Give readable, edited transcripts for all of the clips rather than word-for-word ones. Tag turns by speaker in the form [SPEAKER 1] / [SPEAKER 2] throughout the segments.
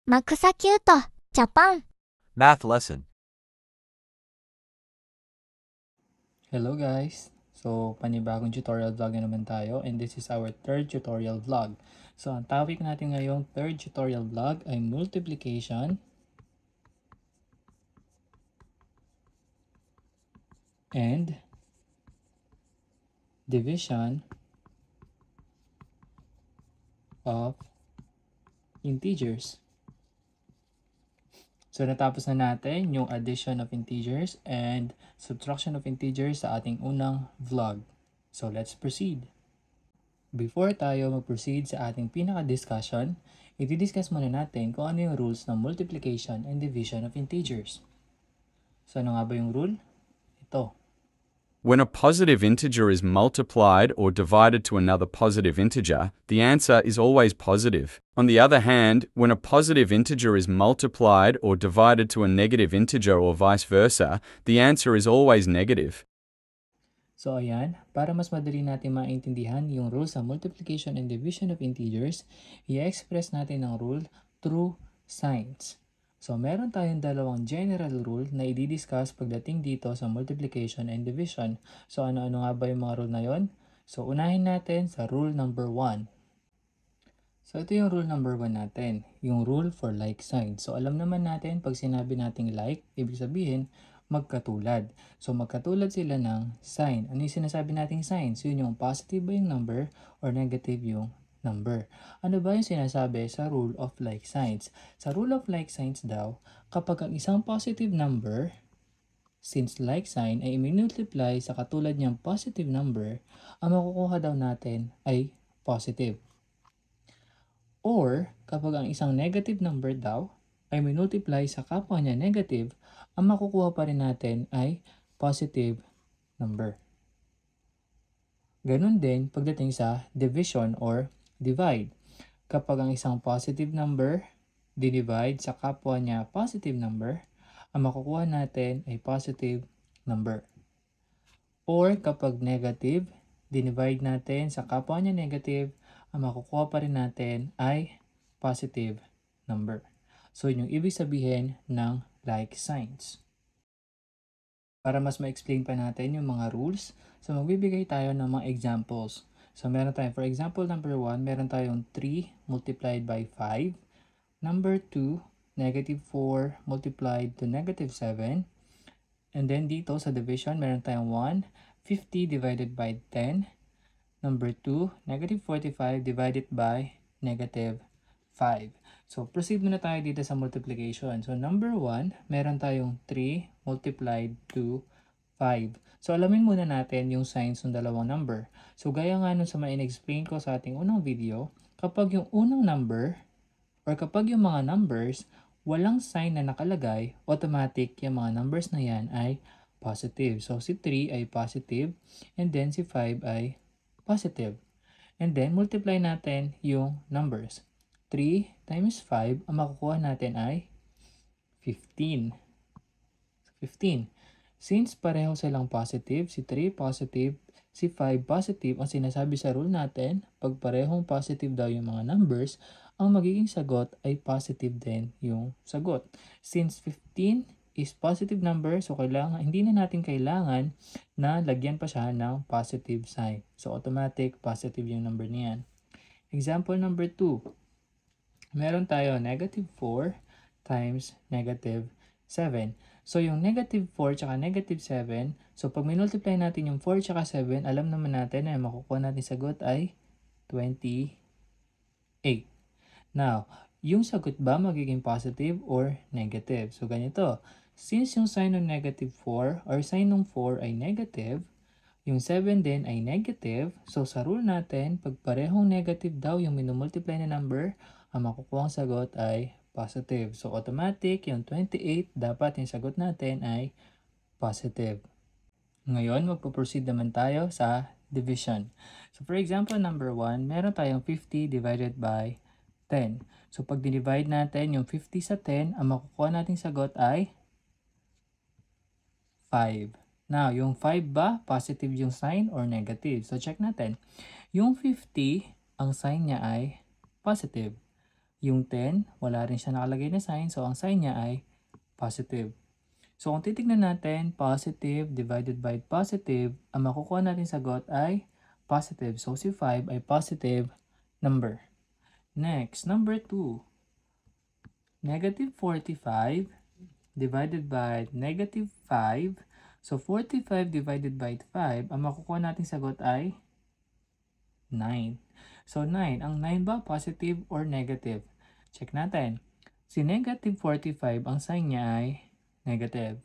[SPEAKER 1] Makusa Kyoto, Japan.
[SPEAKER 2] Math lesson.
[SPEAKER 3] Hello guys! So, panibagong tutorial vlog na naman tayo and this is our third tutorial vlog. So, ang topic natin ngayong third tutorial vlog ay multiplication and division of integers. So, natapos na natin yung addition of integers and subtraction of integers sa ating unang vlog. So, let's proceed. Before tayo mag-proceed sa ating pinaka-discussion, i-discuss muna natin kung ano yung rules ng multiplication and division of integers. So, ano nga ba yung rule? Ito.
[SPEAKER 4] When a positive integer is multiplied or divided to another positive integer, the answer is always positive. On the other hand, when a positive integer is multiplied or divided to a negative integer or vice versa, the answer is always negative.
[SPEAKER 3] So, ayan, para mas madali natin maintindihan yung rules sa multiplication and division of integers, i-express natin ang rule through signs. So, meron tayong dalawang general rule na i-discuss pagdating dito sa multiplication and division. So, ano-ano nga ba yung mga rule na yon? So, unahin natin sa rule number 1. So, ito yung rule number 1 natin, yung rule for like sign. So, alam naman natin pag sinabi nating like, ibig sabihin, magkatulad. So, magkatulad sila ng sign. Ano yung sinasabi nating sign? So, yun yung positive ba yung number or negative yung number. Ano ba yung sinasabi sa rule of like signs? Sa rule of like signs daw, kapag ang isang positive number, since like sign ay i-multiply sa katulad niyang positive number, ang makukuha daw natin ay positive. Or, kapag ang isang negative number daw ay multiply sa kapwa niya negative, ang makukuha pa rin natin ay positive number. Ganun din pagdating sa division or divide. Kapag ang isang positive number dinivide sa kapwa niya positive number, ang makukuha natin ay positive number. Or kapag negative, dinivide natin sa kapwa niya negative, ang makukuha pa rin natin ay positive number. So, yun yung ibig sabihin ng like signs. Para mas ma-explain pa natin yung mga rules, so magbibigay tayo ng mga examples. So, meron tayong, for example, number 1, meron tayong 3 multiplied by 5. Number 2, negative 4 multiplied to negative 7. And then dito sa division, meron tayong 1, 50 divided by 10. Number 2, negative 45 divided by negative 5. So, proceed muna tayo dito sa multiplication. So, number 1, meron tayong 3 multiplied to 5. So, alamin muna natin yung signs ng dalawang number. So, gaya nga nun sa ma-explain ko sa ating unang video, kapag yung unang number or kapag yung mga numbers, walang sign na nakalagay, automatic yung mga numbers na yan ay positive. So, si 3 ay positive and then si 5 ay positive. And then, multiply natin yung numbers. 3 times 5, ang makukuha natin ay 15. 15. Since pareho silang positive, si 3 positive, si 5 positive, ang sinasabi sa rule natin, pag parehong positive daw yung mga numbers, ang magiging sagot ay positive din yung sagot. Since 15 is positive number, so hindi na natin kailangan na lagyan pa siya ng positive sign. So, automatic positive yung number niyan. Example number 2. Meron tayo negative 4 times negative 7. So, yung negative 4 tsaka negative 7, so pag minultiply natin yung 4 tsaka 7, alam naman natin na makukuha natin sagot ay 28. Now, yung sagot ba magiging positive or negative? So, ganito. Since yung sign ng negative 4 or sign ng 4 ay negative, yung 7 din ay negative, so sa rule natin, pag parehong negative daw yung minumultiply na number, ang makukuha ang sagot ay positive. So, automatic, yung 28, dapat yung sagot natin ay positive. Ngayon, magpo-proceed naman tayo sa division. So, for example, number 1, meron tayong 50 divided by 10. So, pag dinivide natin yung 50 sa 10, ang makukuha nating sagot ay 5. Now, yung 5 ba, positive yung sign or negative? So, check natin. Yung 50, ang sign niya ay positive. Yung 10, wala rin siya nakalagay na sign, so ang sign niya ay positive. So kung titignan natin, positive divided by positive, ang makukuha natin sagot ay positive. So si 5 ay positive number. Next, number 2. Negative 45 divided by negative 5. So 45 divided by 5, ang makukuha natin sagot ay 9. So 9, ang 9 ba positive or negative? Check natin. Si negative 45, ang sign niya ay negative.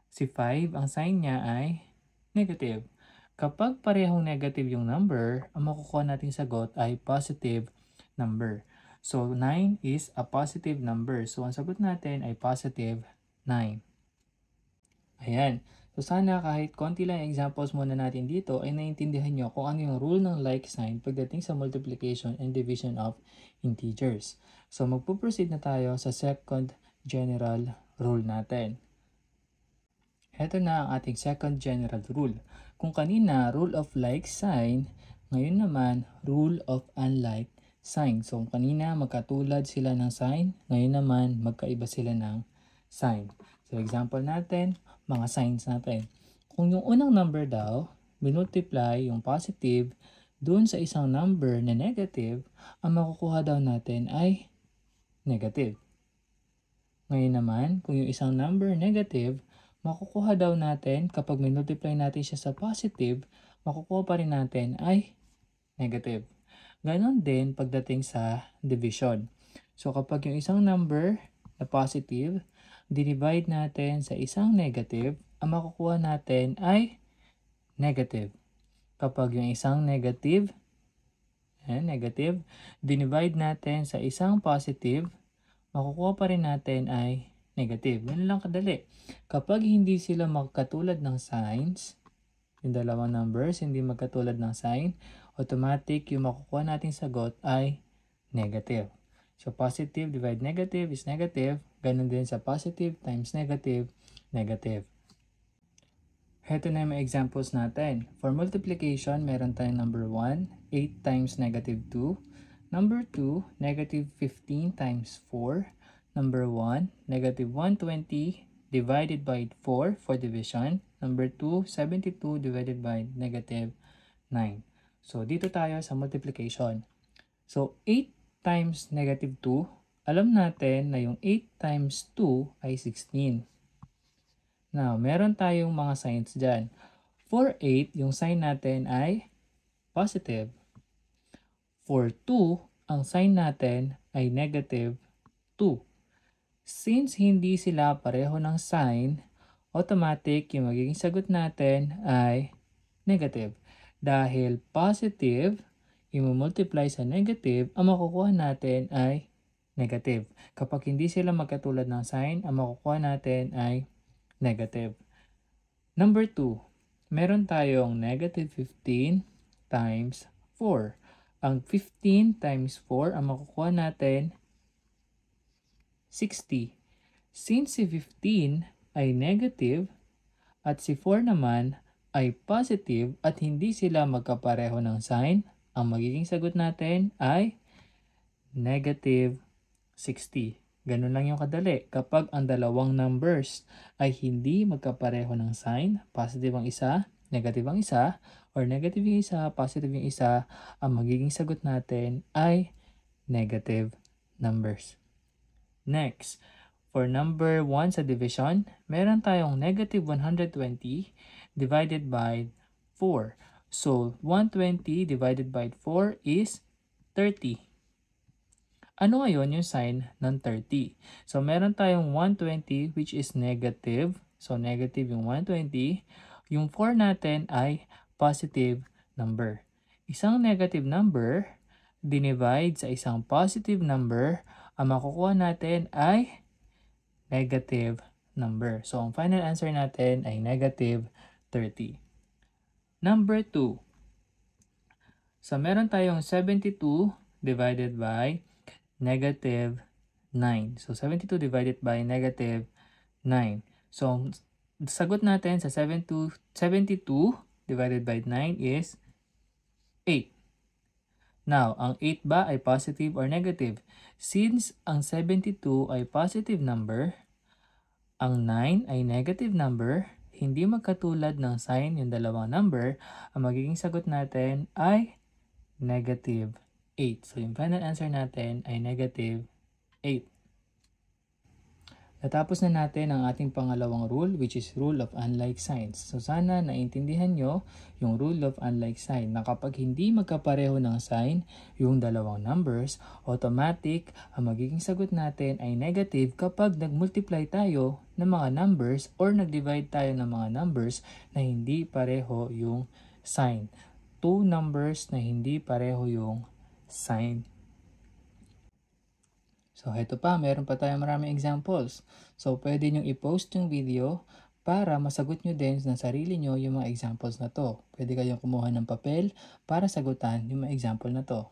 [SPEAKER 3] Si 5, ang sign niya ay negative. Kapag parehong negative yung number, ang makukuha nating sagot ay positive number. So 9 is a positive number. So ang sagot natin ay positive 9. Ayan. So sana kahit konti lang examples muna natin dito ay naiintindihan nyo kung ano yung rule ng like sign pagdating sa multiplication and division of integers. So magpo-proceed na tayo sa second general rule natin. Ito na ang ating second general rule. Kung kanina rule of like sign, ngayon naman rule of unlike sign. So kung kanina magkatulad sila ng sign, ngayon naman magkaiba sila ng sign. So example natin, mga signs natin. Kung yung unang number daw, binultiply yung positive dun sa isang number na negative, ang makukuha daw natin ay negative. Ngayon naman, kung yung isang number negative, makukuha daw natin kapag minultiply natin siya sa positive, makukuha pa rin natin ay negative. Ganon din pagdating sa division. So kapag yung isang number na positive, dinivide natin sa isang negative, ang makukuha natin ay negative. Kapag yung isang negative, dinivide natin sa isang positive, makukuha pa rin natin ay negative. Ganun lang kadali. Kapag hindi sila magkatulad ng signs, yung dalawang numbers hindi magkatulad ng sign, automatic yung makukuha nating sagot ay negative. So positive divide negative is negative. Ganun din sa positive times negative, negative. Heto na yung mga examples natin. For multiplication, meron tayong number 1, 8 times negative 2. Number 2, negative 15 times 4. Number 1, negative 120 divided by 4 for division. Number 2, 72 divided by negative 9. So dito tayo sa multiplication. So 8 times negative 2, alam natin na yung 8 times 2 ay 16. Now, meron tayong mga signs dyan. For 8, yung sign natin ay positive. For 2, ang sign natin ay negative 2. Since hindi sila pareho ng sign, automatic yung magiging sagot natin ay negative. Dahil positive, i-multiply sa negative, ang makukuha natin ay negative. Kapag hindi sila magkatulad ng sign, ang makukuha natin ay negative. Number 2, meron tayong negative 15 times 4. Ang 15 times 4, ang makukuha natin 60. Since si 15 ay negative at si 4 naman ay positive at hindi sila magkapareho ng sign, ang magiging sagot natin ay negative 60. Ganun lang yung kadali. Kapag ang dalawang numbers ay hindi magkapareho ng sign, positive ang isa, negative ang isa, or negative yung isa, positive yung isa, ang magiging sagot natin ay negative numbers. Next, for number 1 sa division, meron tayong negative 120 divided by 4. So, 120 divided by 4 is 30. Ano ngayon yung sign ng 30? So, meron tayong 120 which is negative. So, negative yung 120. Yung 4 natin ay positive number. Isang negative number, dinivide sa isang positive number, ang makukuha natin ay negative number. So, ang final answer natin ay negative 30. Number 2. So, meron tayong 72 divided by negative 9. So, 72 divided by negative 9. So, sagot natin sa 72 divided by 9 is 8. Now, ang 8 ba ay positive or negative? Since ang 72 ay positive number, ang 9 ay negative number, hindi magkatulad ng sign yung dalawang number, ang magiging sagot natin ay negative 8. So, yung final answer natin ay negative 8. Natapos na natin ang ating pangalawang rule, which is rule of unlike signs. So sana naintindihan nyo yung rule of unlike sign na kapag hindi magkapareho ng sign yung dalawang numbers, automatic ang magiging sagot natin ay negative kapag nag-multiply tayo ng mga numbers or nag-divide tayo ng mga numbers na hindi pareho yung sign. Two numbers na hindi pareho yung sign. So, ito pa, meron pa tayong maraming examples. So, pwede nyo i-post yung video para masagot nyo din ng sarili nyo yung mga examples na to. Pwede kayong kumuha ng papel para sagutan yung mga example na to.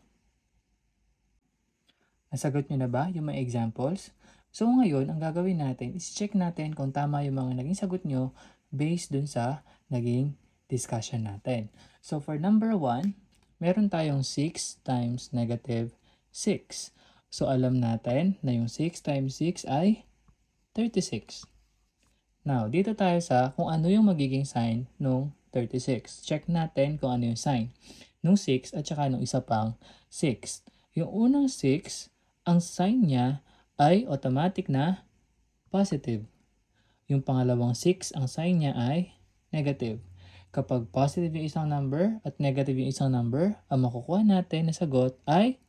[SPEAKER 3] Nasagot nyo na ba yung mga examples? So, ngayon, ang gagawin natin is check natin kung tama yung mga naging sagot nyo based dun sa naging discussion natin. So, for number 1, meron tayong 6 times negative 6. So, alam natin na yung 6 times 6 ay 36. Now, dito tayo sa kung ano yung magiging sign nung 36. Check natin kung ano yung sign nung 6 at saka nung isa pang 6. Yung unang 6, ang sign niya ay automatic na positive. Yung pangalawang 6, ang sign niya ay negative. Kapag positive yung isang number at negative yung isang number, ang makukuha natin na sagot ay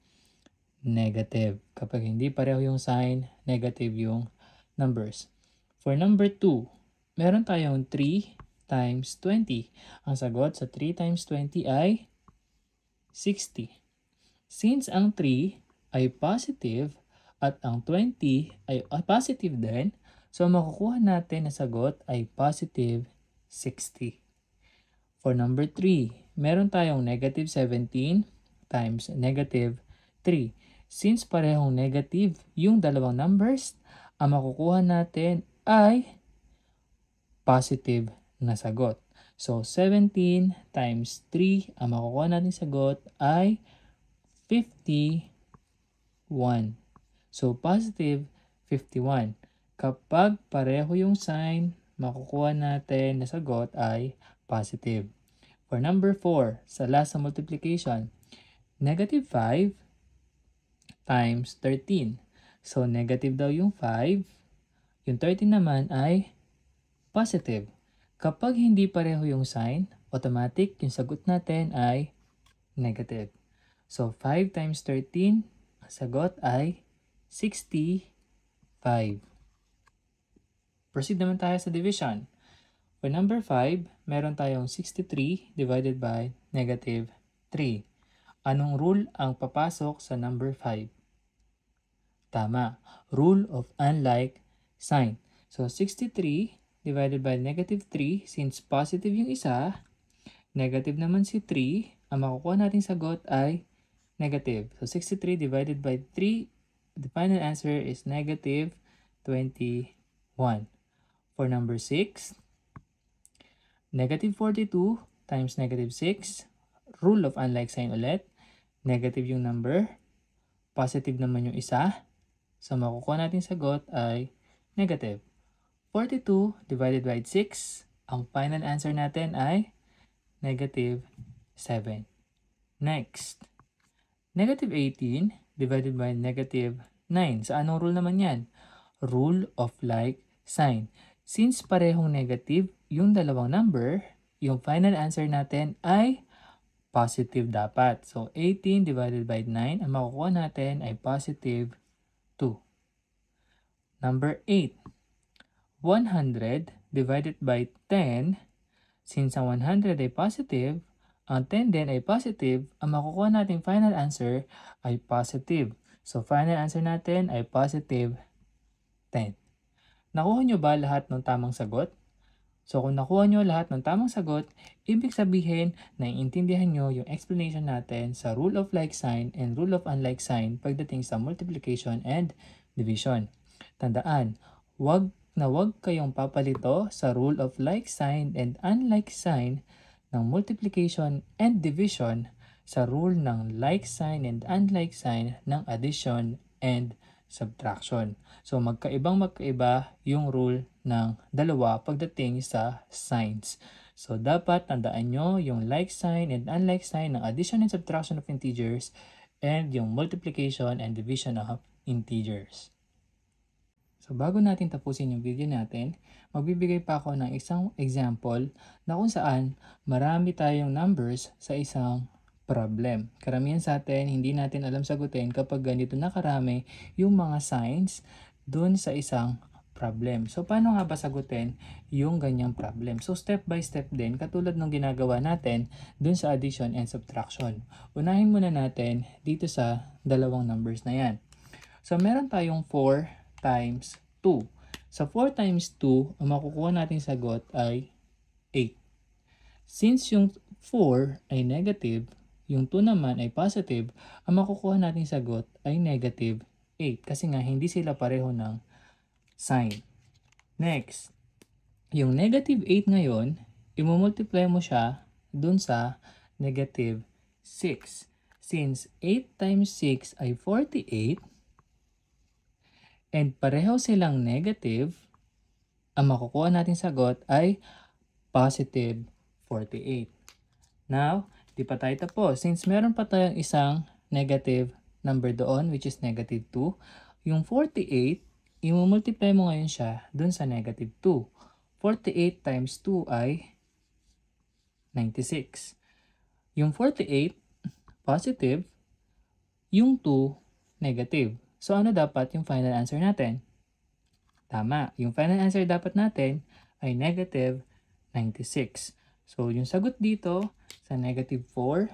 [SPEAKER 3] negative. Kapag hindi pareho yung sign, negative yung numbers. For number 2, meron tayong 3 times 20. Ang sagot sa 3 times 20 ay 60. Since ang 3 ay positive at ang 20 ay positive din, so makukuha natin na sagot ay positive 60. For number 3, meron tayong negative 17 times negative 3. Since parehong negative yung dalawang numbers, ang makukuha natin ay positive na sagot. So, 17 times 3, ang makukuha natin sagot ay 51. So, positive 51. Kapag pareho yung sign, makukuha natin na sagot ay positive. For number 4, sa last sa multiplication, negative 5 times 13. So, negative daw yung 5. Yung 13 naman ay positive. Kapag hindi pareho yung sign, automatic yung sagot natin ay negative. So, 5 times 13, ang sagot ay 65. Proceed naman tayo sa division. For number 5, meron tayong 63 divided by negative 3. Anong rule ang papasok sa number 5? Tama. Rule of unlike sign. So, 63 divided by negative 3, since positive yung isa, negative naman si 3, ang makukuha nating sagot ay negative. So, 63 divided by 3, the final answer is negative 21. For number 6, negative 42 times negative 6, rule of unlike sign ulit, negative yung number, positive naman yung isa, so makukuha natin sagot ay negative. 42 divided by 6, ang final answer natin ay negative 7. Next, negative 18 divided by negative 9. Sa anong rule naman yan? Rule of like sign. Since parehong negative yung dalawang number, yung final answer natin ay positive dapat. So, 18 divided by 9, ang makukuha natin ay positive 2. Number 8. 100 divided by 10. Since ang 100 ay positive, ang 10 din ay positive, ang makukuha nating final answer ay positive. So, final answer natin ay positive 10. Nakuha nyo ba lahat ng tamang sagot? So, kung nakuha nyo lahat ng tamang sagot, ibig sabihin na iintindihan nyo yung explanation natin sa rule of like sign and rule of unlike sign pagdating sa multiplication and division. Tandaan, wag kayong papalito sa rule of like sign and unlike sign ng multiplication and division sa rule ng like sign and unlike sign ng addition and subtraction. So magkaiba yung rule ng dalawa pagdating sa signs. So dapat tandaan nyo yung like sign and unlike sign ng addition and subtraction of integers and yung multiplication and division of integers. So bago natin tapusin yung video natin, magbibigay pa ako ng isang example na kung saan marami tayong numbers sa isang problem. Karamihan sa atin, hindi natin alam sagutin kapag ganito na karami yung mga signs dun sa isang problem. So paano nga ba sagutin yung ganyang problem? So step by step din, katulad ng ginagawa natin dun sa addition and subtraction. Unahin muna natin dito sa dalawang numbers na yan. So meron tayong 4 times 2. Sa 4 times 2, ang makukuha nating sagot ay 8. Since yung 4 ay negative, yung 2 naman ay positive, ang makukuha nating sagot ay negative 8. Kasi nga, hindi sila pareho ng sign. Next, yung negative 8 ngayon, imumultiply mo siya dun sa negative 6. Since 8 times 6 ay 48, and pareho silang negative, ang makukuha nating sagot ay positive 48. Now, di pa tayo tapos. Since meron pa tayong isang negative number doon, which is negative 2, yung 48, imumultiply mo ngayon siya dun sa negative 2. 48 times 2 ay 96. Yung 48, positive, yung 2, negative. So, ano dapat yung final answer natin? Tama. Yung final answer dapat natin ay negative 96. So, yung sagot dito sa negative 4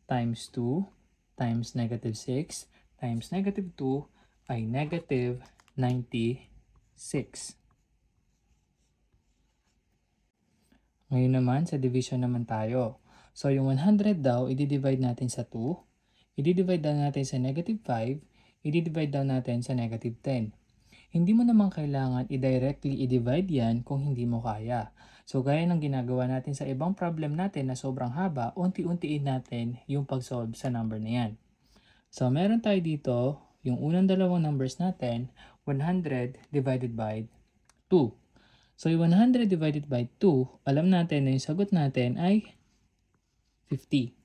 [SPEAKER 3] times 2 times negative 6 times negative 2 ay negative 96. Ngayon naman, sa division naman tayo. So, yung 100 daw, i-divide natin sa 2. I-divide daw natin sa negative 5. I-divide daw natin sa negative 10. Hindi mo naman kailangan i-directly i-divide yan kung hindi mo kaya. So, gaya ng ginagawa natin sa ibang problem natin na sobrang haba, unti-untiin natin yung pag-solve sa number na yan. So, meron tayo dito, yung unang dalawang numbers natin, 100 divided by 2. So, yung 100 divided by 2, alam natin na yung sagot natin ay 50.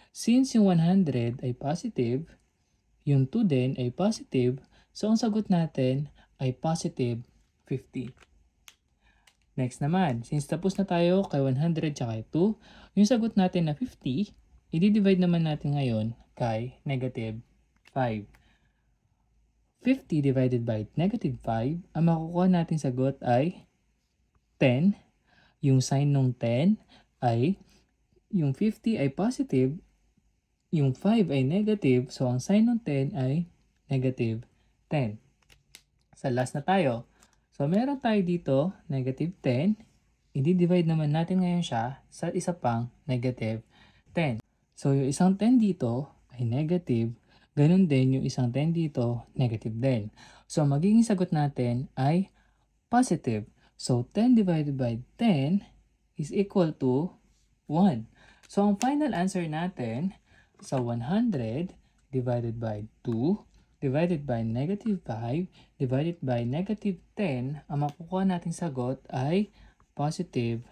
[SPEAKER 3] Since yung 100 ay positive, yung 2 din ay positive, so ang sagot natin ay positive 50. Next naman, since tapos na tayo kay 100 tsaka 2, yung sagot natin na 50, i-divide naman natin ngayon kay negative 5. 50 divided by negative 5, ang makukuha natin sagot ay 10. Yung sign ng 10 ay, yung 50 ay positive, yung 5 ay negative, so ang sign ng 10 ay negative 10. Sa last na tayo. So, meron tayo dito, negative 10. I-divide naman natin ngayon siya sa isa pang negative 10. So, yung isang 10 dito ay negative. Ganun din yung isang 10 dito, negative din. So, magiging sagot natin ay positive. So, 10 divided by 10 is equal to 1. So, ang final answer natin sa 100 divided by 2 divided by negative 5 divided by negative 10, ang makukuha nating sagot ay positive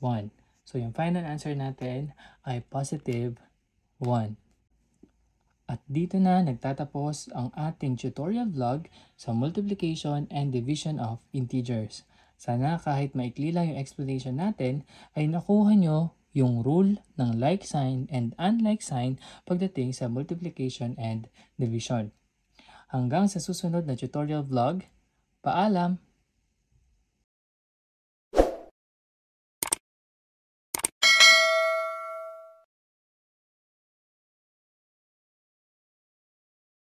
[SPEAKER 3] 1. So, yung final answer natin ay positive 1. At dito na nagtatapos ang ating tutorial vlog sa multiplication and division of integers. Sana kahit maikli lang yung explanation natin ay nakuha nyo yung rule ng like sign and unlike sign pagdating sa multiplication and division. Hanggang sa susunod na tutorial vlog, paalam!